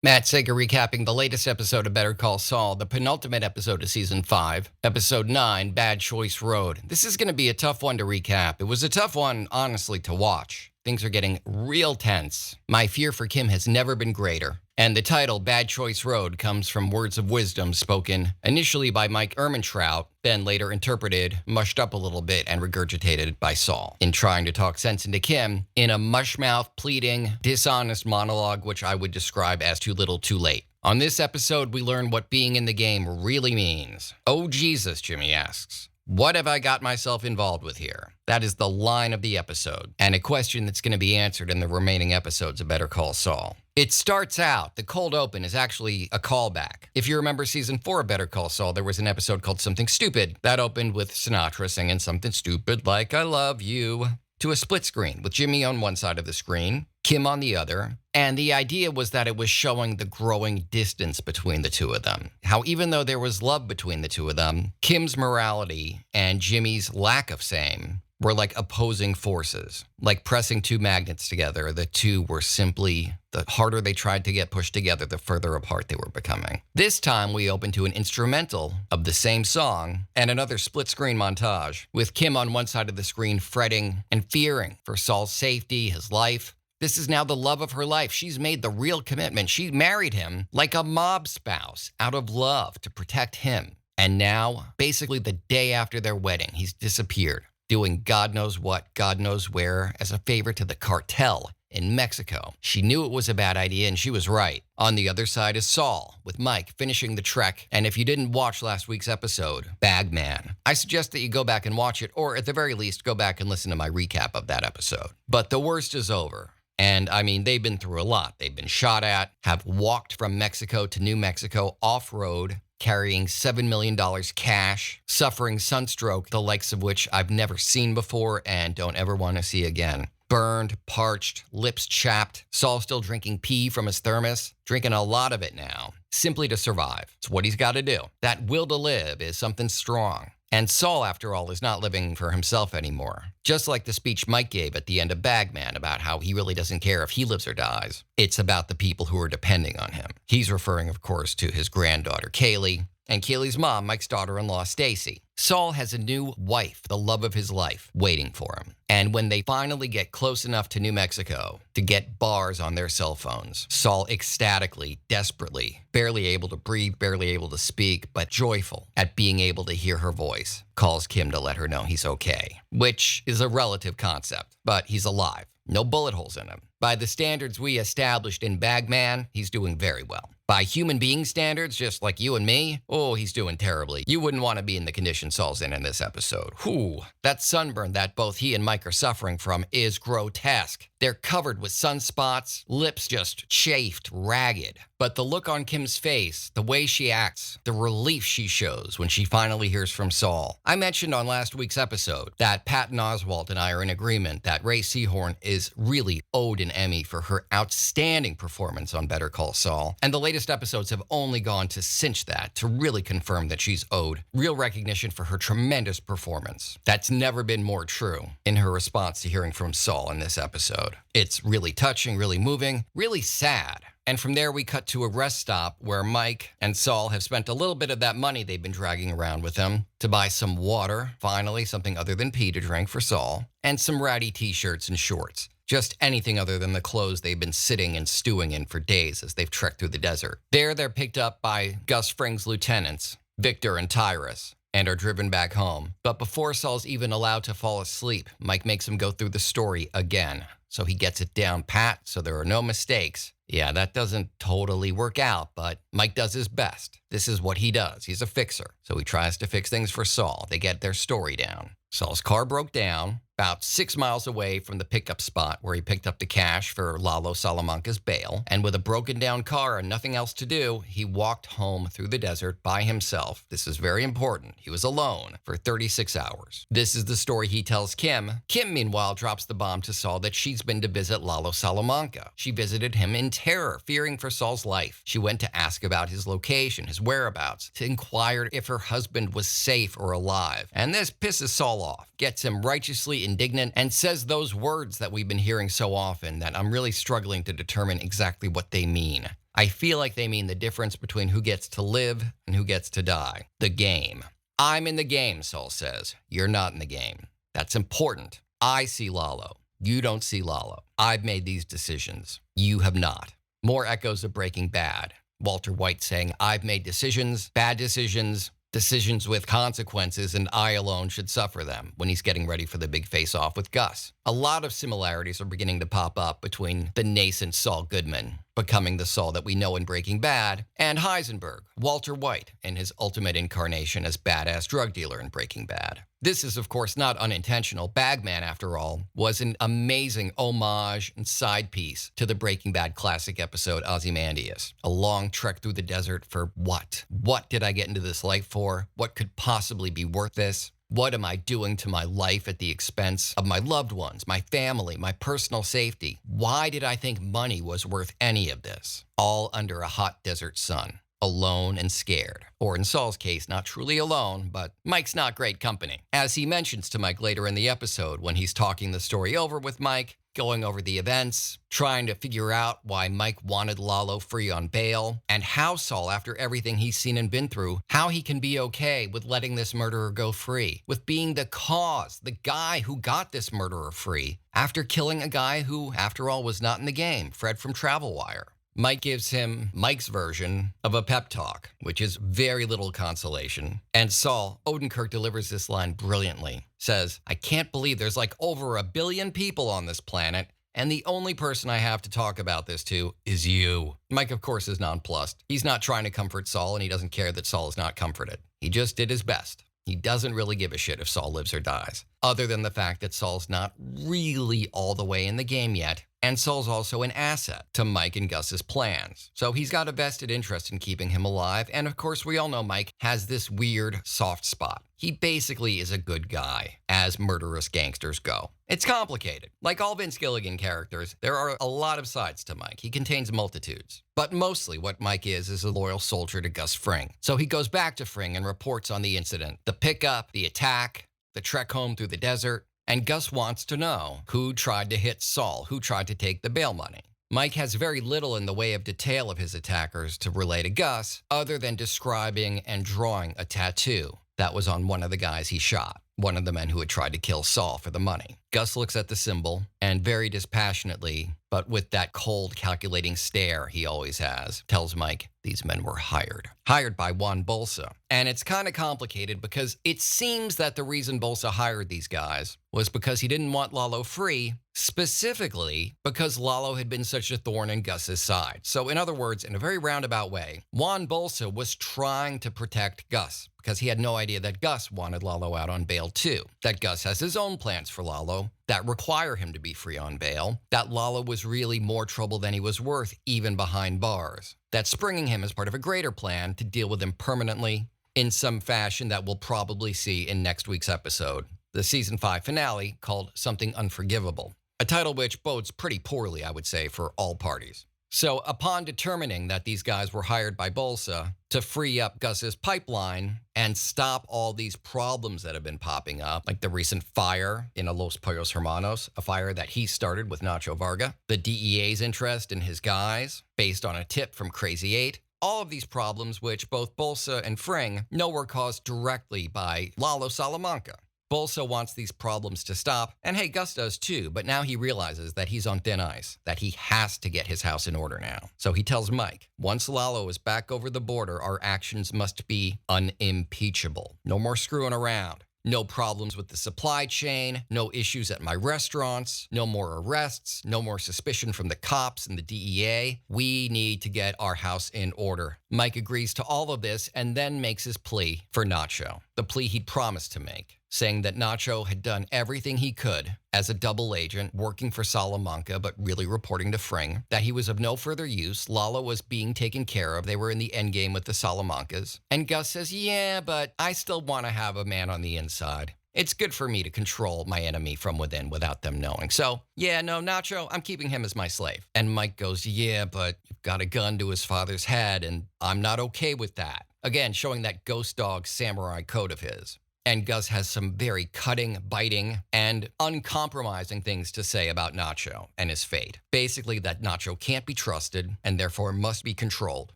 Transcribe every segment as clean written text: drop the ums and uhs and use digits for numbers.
Matt Sager recapping the latest episode of Better Call Saul, the penultimate episode of Season 5, Episode 9, Bad Choice Road. This is going to be a tough one to recap. It was a tough one, honestly, to watch. Things are getting real tense. My fear for Kim has never been greater. And the title, Bad Choice Road, comes from words of wisdom spoken initially by Mike Ehrmantraut, then later interpreted, mushed up a little bit, and regurgitated by Saul in trying to talk sense into Kim in a mushmouth, pleading, dishonest monologue, which I would describe as too little too late. On this episode, we learn what being in the game really means. Oh, Jesus, Jimmy asks. What have I got myself involved with here? That is the line of the episode, and a question that's going to be answered in the remaining episodes of Better Call Saul. It starts out, the cold open is actually a callback. If you remember season 4 of Better Call Saul, there was an episode called Something Stupid that opened with Sinatra singing something stupid like I love you to a split screen with Jimmy on one side of the screen, Kim on the other. And the idea was that it was showing the growing distance between the two of them. How even though there was love between the two of them, Kim's morality and Jimmy's lack of same were like opposing forces, like pressing two magnets together. The two were simply, the harder they tried to get pushed together, the further apart they were becoming. This time we open to an instrumental of the same song and another split screen montage with Kim on one side of the screen fretting and fearing for Saul's safety, his life. This is now the love of her life. She's made the real commitment. She married him like a mob spouse out of love to protect him. And now, basically the day after their wedding, he's disappeared, doing God knows what, God knows where, as a favor to the cartel in Mexico. She knew it was a bad idea, and she was right. On the other side is Saul, with Mike finishing the trek. And if you didn't watch last week's episode, Bagman, I suggest that you go back and watch it, or at the very least, go back and listen to my recap of that episode. But the worst is over. And I mean, they've been through a lot. They've been shot at, have walked from Mexico to New Mexico off-road, carrying $7 million cash, suffering sunstroke, the likes of which I've never seen before and don't ever want to see again. Burned, parched, lips chapped, Saul still drinking pee from his thermos, drinking a lot of it now, simply to survive. It's what he's got to do. That will to live is something strong. And Saul, after all, is not living for himself anymore. Just like the speech Mike gave at the end of Bagman about how he really doesn't care if he lives or dies. It's about the people who are depending on him. He's referring, of course, to his granddaughter, Kaylee, and Kaylee's mom, Mike's daughter-in-law, Stacy. Saul has a new wife, the love of his life, waiting for him. And when they finally get close enough to New Mexico to get bars on their cell phones, Saul ecstatically, desperately, barely able to breathe, barely able to speak, but joyful at being able to hear her voice, calls Kim to let her know he's okay, which is a relative concept, but he's alive. No bullet holes in him. By the standards we established in Bagman, he's doing very well. By human being standards, just like you and me, oh, he's doing terribly. You wouldn't want to be in the condition Saul's in this episode. Whew, that sunburn that both he and Mike are suffering from is grotesque. They're covered with sunspots, lips just chafed, ragged. But the look on Kim's face, the way she acts, the relief she shows when she finally hears from Saul. I mentioned on last week's episode that Patton Oswalt and I are in agreement that Ray Seahorn is really owed an Emmy for her outstanding performance on Better Call Saul. And the latest episodes have only gone to cinch that, to really confirm that she's owed real recognition for her tremendous performance. That's never been more true in her response to hearing from Saul in this episode. It's really touching, really moving, really sad. And from there, we cut to a rest stop where Mike and Saul have spent a little bit of that money they've been dragging around with them to buy some water, finally, something other than pee to drink for Saul, and some ratty t-shirts and shorts. Just anything other than the clothes they've been sitting and stewing in for days as they've trekked through the desert. There, they're picked up by Gus Fring's lieutenants, Victor and Tyrus, and are driven back home. But before Saul's even allowed to fall asleep, Mike makes him go through the story again. So he gets it down pat, so there are no mistakes. Yeah, that doesn't totally work out, but Mike does his best. This is what he does. He's a fixer. So he tries to fix things for Saul. They get their story down. Saul's car broke down about 6 miles away from the pickup spot where he picked up the cash for Lalo Salamanca's bail. And with a broken down car and nothing else to do, he walked home through the desert by himself. This is very important. He was alone for 36 hours. This is the story he tells Kim. Kim, meanwhile, drops the bomb to Saul that she's been to visit Lalo Salamanca. She visited him in terror, fearing for Saul's life. She went to ask about his location, his whereabouts, to inquire if her husband was safe or alive. And this pisses Saul off, gets him righteously indignant, and says those words that we've been hearing so often that I'm really struggling to determine exactly what they mean. I feel like they mean the difference between who gets to live and who gets to die. The game. I'm in the game, Saul says. You're not in the game. That's important. I see Lalo. You don't see Lalo. I've made these decisions. You have not. More echoes of Breaking Bad. Walter White saying, I've made decisions, bad decisions, decisions with consequences, and I alone should suffer them when he's getting ready for the big face-off with Gus. A lot of similarities are beginning to pop up between the nascent Saul Goodman, becoming the Saul that we know in Breaking Bad, and Heisenberg, Walter White, in his ultimate incarnation as badass drug dealer in Breaking Bad. This is, of course, not unintentional. Bagman, after all, was an amazing homage and side piece to the Breaking Bad classic episode Ozymandias. A long trek through the desert for what? What did I get into this life for? What could possibly be worth this? What am I doing to my life at the expense of my loved ones, my family, my personal safety? Why did I think money was worth any of this? All under a hot desert sun. Alone and scared. Or in Saul's case, not truly alone, but Mike's not great company. As he mentions to Mike later in the episode when he's talking the story over with Mike, going over the events, trying to figure out why Mike wanted Lalo free on bail, and how Saul, after everything he's seen and been through, how he can be okay with letting this murderer go free, with being the cause, the guy who got this murderer free, after killing a guy who, after all, was not in the game, Fred from Travel Wire. Mike gives him Mike's version of a pep talk, which is very little consolation. And Saul, Odenkirk delivers this line brilliantly. Says, I can't believe there's like over 1 billion people on this planet, and the only person I have to talk about this to is you. Mike, of course, is nonplussed. He's not trying to comfort Saul, and he doesn't care that Saul is not comforted. He just did his best. He doesn't really give a shit if Saul lives or dies, other than the fact that Saul's not really all the way in the game yet. And Saul's also an asset to Mike and Gus's plans. So he's got a vested interest in keeping him alive. And of course, we all know Mike has this weird soft spot. He basically is a good guy, as murderous gangsters go. It's complicated. Like all Vince Gilligan characters, there are a lot of sides to Mike. He contains multitudes. But mostly what Mike is a loyal soldier to Gus Fring. So he goes back to Fring and reports on the incident, the pickup, the attack, the trek home through the desert. And Gus wants to know who tried to hit Saul, who tried to take the bail money. Mike has very little in the way of detail of his attackers to relay to Gus, other than describing and drawing a tattoo that was on one of the guys he shot, one of the men who had tried to kill Saul for the money. Gus looks at the symbol and very dispassionately, but with that cold, calculating stare he always has, tells Mike these men were hired by Juan Bolsa. And it's kind of complicated because it seems that the reason Bolsa hired these guys was because he didn't want Lalo free, specifically because Lalo had been such a thorn in Gus's side. So in other words, in a very roundabout way, Juan Bolsa was trying to protect Gus because he had no idea that Gus wanted Lalo out on bail too, that Gus has his own plans for Lalo that require him to be free on bail, that Lalo was really more trouble than he was worth even behind bars, that springing him as part of a greater plan to deal with him permanently in some fashion that we'll probably see in next week's episode, the season 5 finale called Something Unforgivable, a title which bodes pretty poorly, I would say, for all parties. So upon determining that these guys were hired by Bolsa to free up Gus's pipeline and stop all these problems that have been popping up, like the recent fire in a Los Pollos Hermanos, a fire that he started with Nacho Varga, the DEA's interest in his guys based on a tip from Crazy 8, all of these problems which both Bolsa and Fring know were caused directly by Lalo Salamanca. Bolsa wants these problems to stop, and hey, Gus does too, but now he realizes that he's on thin ice, that he has to get his house in order now. So he tells Mike, once Lalo is back over the border, our actions must be unimpeachable. No more screwing around. No problems with the supply chain, no issues at my restaurants, no more arrests, no more suspicion from the cops and the DEA. We need to get our house in order. Mike agrees to all of this and then makes his plea for Nacho, the plea he'd promised to make, saying that Nacho had done everything he could as a double agent working for Salamanca but really reporting to Fring, that he was of no further use, Lalo was being taken care of, they were in the endgame with the Salamancas. And Gus says, yeah, but I still want to have a man on the inside. It's good for me to control my enemy from within without them knowing. So, yeah, no, Nacho, I'm keeping him as my slave. And Mike goes, yeah, but you've got a gun to his father's head, and I'm not okay with that. Again, showing that ghost dog samurai code of his. And Gus has some very cutting, biting, and uncompromising things to say about Nacho and his fate. Basically, that Nacho can't be trusted and therefore must be controlled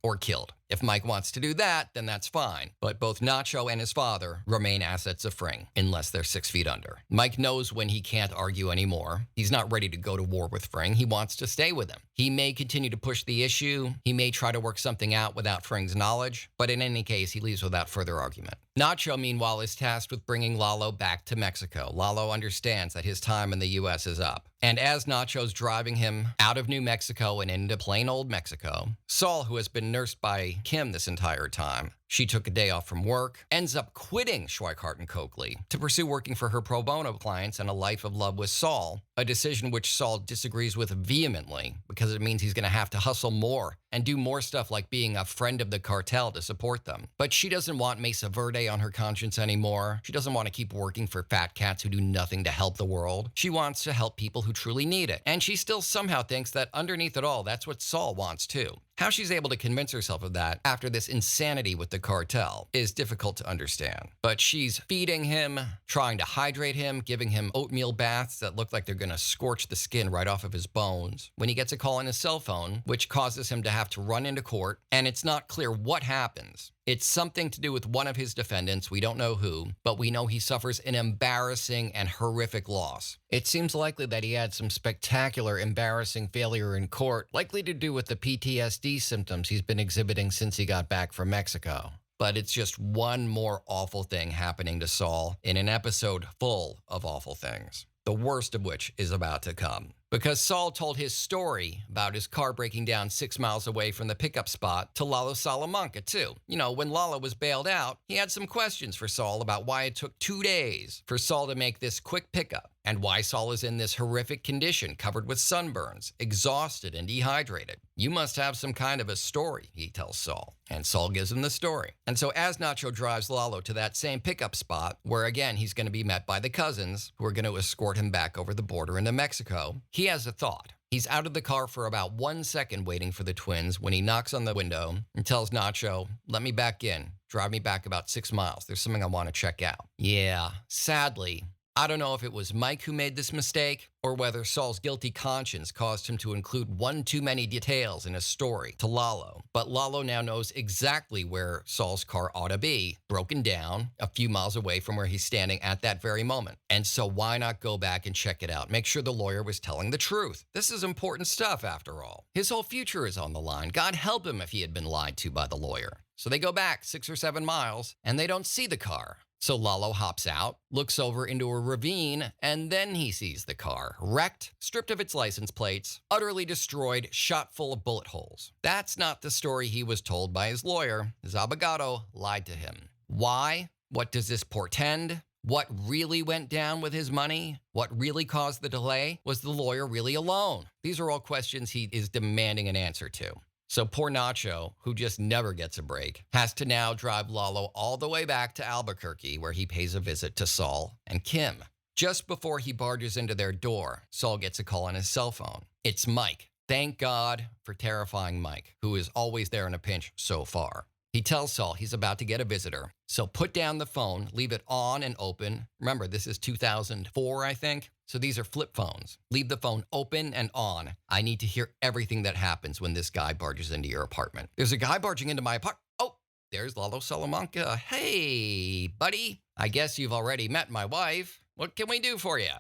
or killed. If Mike wants to do that, then that's fine. But both Nacho and his father remain assets of Fring, unless they're 6 feet under. Mike knows when he can't argue anymore. He's not ready to go to war with Fring. He wants to stay with him. He may continue to push the issue. He may try to work something out without Fring's knowledge. But in any case, he leaves without further argument. Nacho, meanwhile, is tasked with bringing Lalo back to Mexico. Lalo understands that his time in the U.S. is up. And as Nacho's driving him out of New Mexico and into plain old Mexico, Saul, who has been nursed by Kim this entire time, she took a day off from work, ends up quitting Schweikart and Coakley to pursue working for her pro bono clients and a life of love with Saul, a decision which Saul disagrees with vehemently because it means he's going to have to hustle more and do more stuff like being a friend of the cartel to support them. But she doesn't want Mesa Verde on her conscience anymore. She doesn't want to keep working for fat cats who do nothing to help the world. She wants to help people who truly need it. And she still somehow thinks that underneath it all, that's what Saul wants too. How she's able to convince herself of that after this insanity with the cartel is difficult to understand. But she's feeding him, trying to hydrate him, giving him oatmeal baths that look like they're going to scorch the skin right off of his bones when he gets a call on his cell phone, which causes him to have to run into court, and it's not clear what happens. It's something to do with one of his defendants. We don't know who, but we know he suffers an embarrassing and horrific loss. It seems likely that he had some spectacular, embarrassing failure in court, likely to do with the PTSD symptoms he's been exhibiting since he got back from Mexico. But it's just one more awful thing happening to Saul in an episode full of awful things, the worst of which is about to come. Because Saul told his story about his car breaking down 6 miles away from the pickup spot to Lalo Salamanca, too. You know, when Lalo was bailed out, he had some questions for Saul about why it took 2 days for Saul to make this quick pickup, and why Saul is in this horrific condition, covered with sunburns, exhausted and dehydrated. You must have some kind of a story, he tells Saul. And Saul gives him the story. And so as Nacho drives Lalo to that same pickup spot, where again he's going to be met by the cousins, who are going to escort him back over the border into Mexico, he has a thought. He's out of the car for about 1 second waiting for the twins when he knocks on the window and tells Nacho, "Let me back in. Drive me back about 6 miles. There's something I want to check out." Yeah, sadly, I don't know if it was Mike who made this mistake or whether Saul's guilty conscience caused him to include one too many details in his story to Lalo. But Lalo now knows exactly where Saul's car ought to be, broken down a few miles away from where he's standing at that very moment. And so why not go back and check it out? Make sure the lawyer was telling the truth. This is important stuff after all. His whole future is on the line. God help him if he had been lied to by the lawyer. So they go back 6 or 7 miles and they don't see the car. So Lalo hops out, looks over into a ravine, and then he sees the car, wrecked, stripped of its license plates, utterly destroyed, shot full of bullet holes. That's not the story he was told by his lawyer. His abogado lied to him. Why? What does this portend? What really went down with his money? What really caused the delay? Was the lawyer really alone? These are all questions he is demanding an answer to. So poor Nacho, who just never gets a break, has to now drive Lalo all the way back to Albuquerque, where he pays a visit to Saul and Kim. Just before he barges into their door, Saul gets a call on his cell phone. It's Mike. Thank God for terrifying Mike, who is always there in a pinch so far. He tells Saul he's about to get a visitor, so put down the phone, leave it on and open. Remember, this is 2004, I think. So these are flip phones. Leave the phone open and on. I need to hear everything that happens when this guy barges into your apartment. There's a guy barging into my apartment. Oh, there's Lalo Salamanca. Hey, buddy. I guess you've already met my wife. What can we do for you?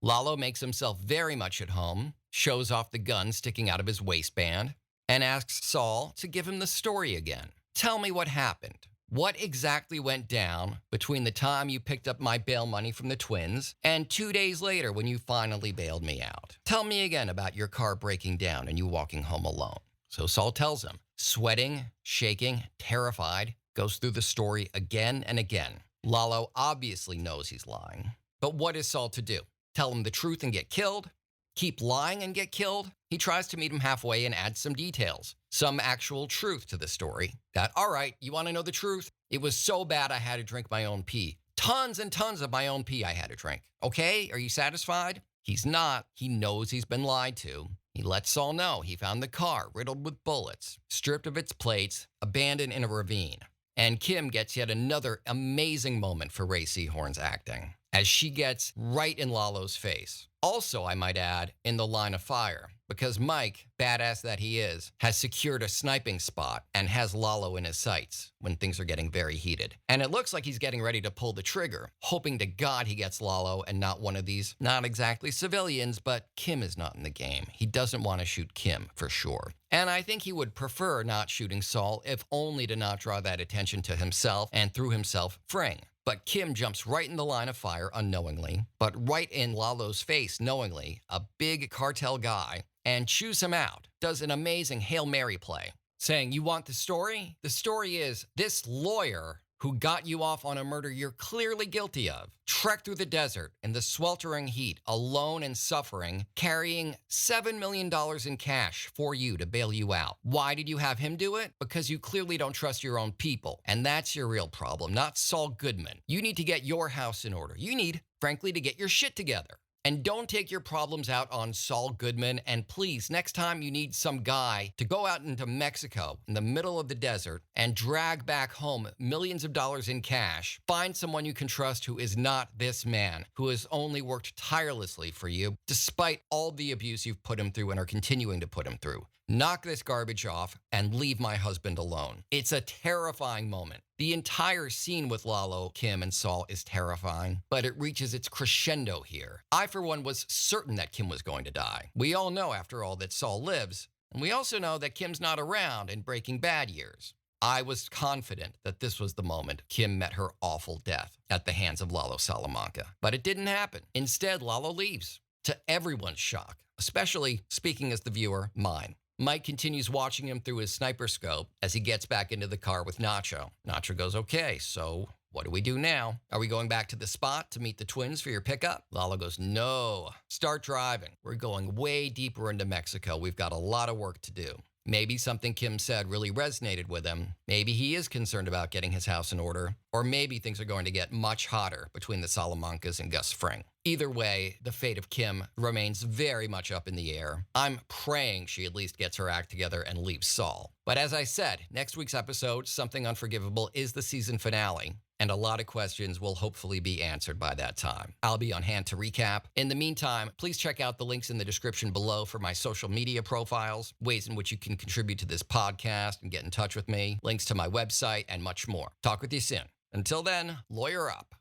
Lalo makes himself very much at home, shows off the gun sticking out of his waistband, and asks Saul to give him the story again. Tell me what happened. What exactly went down between the time you picked up my bail money from the twins and 2 days later when you finally bailed me out? Tell me again about your car breaking down and you walking home alone. So Saul tells him, sweating, shaking, terrified, goes through the story again and again. Lalo obviously knows he's lying. But what is Saul to do? Tell him the truth and get killed? Keep lying and get killed? He tries to meet him halfway and add some details, some actual truth to the story. That, all right, you want to know the truth? It was so bad I had to drink my own pee. Tons and tons of my own pee I had to drink. Okay, are you satisfied? He's not. He knows he's been lied to. He lets Saul know he found the car riddled with bullets, stripped of its plates, abandoned in a ravine. And Kim gets yet another amazing moment for Ray Seahorn's acting, as she gets right in Lalo's face. Also, I might add, in the line of fire, because Mike, badass that he is, has secured a sniping spot and has Lalo in his sights when things are getting very heated. And it looks like he's getting ready to pull the trigger, hoping to God he gets Lalo and not one of these, not exactly civilians, but Kim is not in the game. He doesn't want to shoot Kim, for sure. And I think he would prefer not shooting Saul, if only to not draw that attention to himself and through himself freeing. But Kim jumps right in the line of fire unknowingly, but right in Lalo's face knowingly, a big cartel guy, and chews him out. Does an amazing Hail Mary play, saying, "You want the story? The story is this lawyer who got you off on a murder you're clearly guilty of, trekked through the desert in the sweltering heat, alone and suffering, carrying $7 million in cash for you to bail you out. Why did you have him do it? Because you clearly don't trust your own people. And that's your real problem, not Saul Goodman. You need to get your house in order. You need, frankly, to get your shit together. And don't take your problems out on Saul Goodman. And please, next time you need some guy to go out into Mexico in the middle of the desert and drag back home millions of dollars in cash, find someone you can trust who is not this man, who has only worked tirelessly for you, despite all the abuse you've put him through and are continuing to put him through. Knock this garbage off and leave my husband alone." It's a terrifying moment. The entire scene with Lalo, Kim, and Saul is terrifying, but it reaches its crescendo here. I, for one, was certain that Kim was going to die. We all know, after all, that Saul lives, and we also know that Kim's not around in Breaking Bad years. I was confident that this was the moment Kim met her awful death at the hands of Lalo Salamanca, but it didn't happen. Instead, Lalo leaves, to everyone's shock, especially, speaking as the viewer, mine. Mike continues watching him through his sniper scope as he gets back into the car with Nacho. Nacho goes, "Okay, so what do we do now? Are we going back to the spot to meet the twins for your pickup?" Lalo goes, "No, start driving. We're going way deeper into Mexico. We've got a lot of work to do." Maybe something Kim said really resonated with him. Maybe he is concerned about getting his house in order. Or maybe things are going to get much hotter between the Salamancas and Gus Fring. Either way, the fate of Kim remains very much up in the air. I'm praying she at least gets her act together and leaves Saul. But as I said, next week's episode, Something Unforgivable, is the season finale, and a lot of questions will hopefully be answered by that time. I'll be on hand to recap. In the meantime, please check out the links in the description below for my social media profiles, ways in which you can contribute to this podcast and get in touch with me, links to my website, and much more. Talk with you soon. Until then, lawyer up.